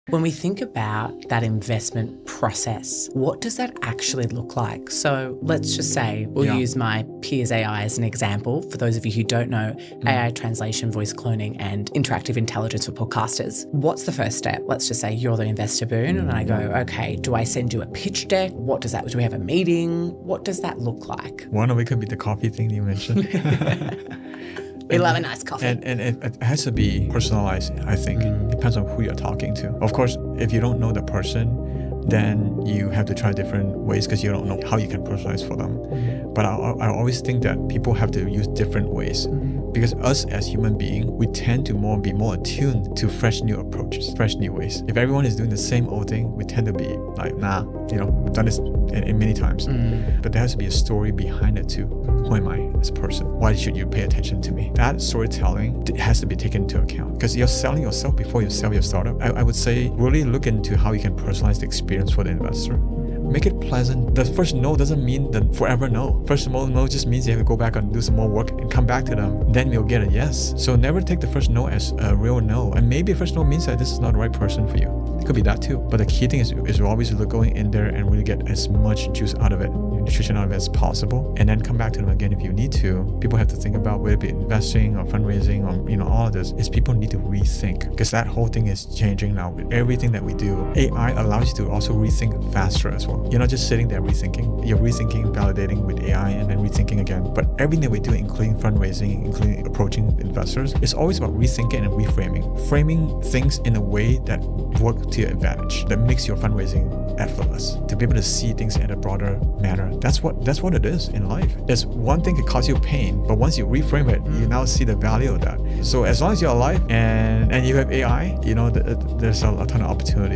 When we think about that investment process, what does that actually look like? So let's just say we'll use my peers AI as an example. For those of you who don't know, AI translation, voice cloning, and interactive intelligence for podcasters. What's the first step? Let's just say you're the investor, Boone, and I go, okay, do I send you a pitch deck? What does that, do we have a meeting? What does that look like? One of it could be the coffee thing you mentioned. We love a nice coffee. And it has to be personalized, I think. Depends on who you're talking to. Of course, if you don't know the person, then you have to try different ways because you don't know how you can personalize for them. But I always think that people have to use different ways. Because us as human beings, we tend to be more attuned to fresh new approaches, fresh new ways. If everyone is doing the same old thing, we tend to be like, nah, we've done this in many times. But there has to be a story behind it too. Who am I as a person? Why should you pay attention to me? That storytelling has to be taken into account because you're selling yourself before you sell your startup. I would say really look into how you can personalize the experience for the investor. Make it pleasant. The first no doesn't mean the forever no. First no just means you have to go back and do some more work and come back to them. Then you'll get a yes. So never take the first no as a real no. And maybe first no means that this is not the right person for you. It could be that too. But the key thing is always going in there and really get as much juice out of it, nutrition out of it as possible, and then come back to them again if you need to. People have to think about whether it be investing or fundraising or all of this. Is people need to rethink because that whole thing is changing now with everything that we do. AI allows you to also rethink faster as well. You're not just sitting there rethinking. You're rethinking, validating with AI, and then rethinking again. But everything that we do, including fundraising, including approaching investors, is always about rethinking and reframing. Framing things in a way that work to your advantage, that makes your fundraising effortless. To be able to see things in a broader manner. That's what it is in life. There's one thing that causes you pain, but once you reframe it, you now see the value of that. So as long as you're alive and you have AI, there's a ton of opportunities.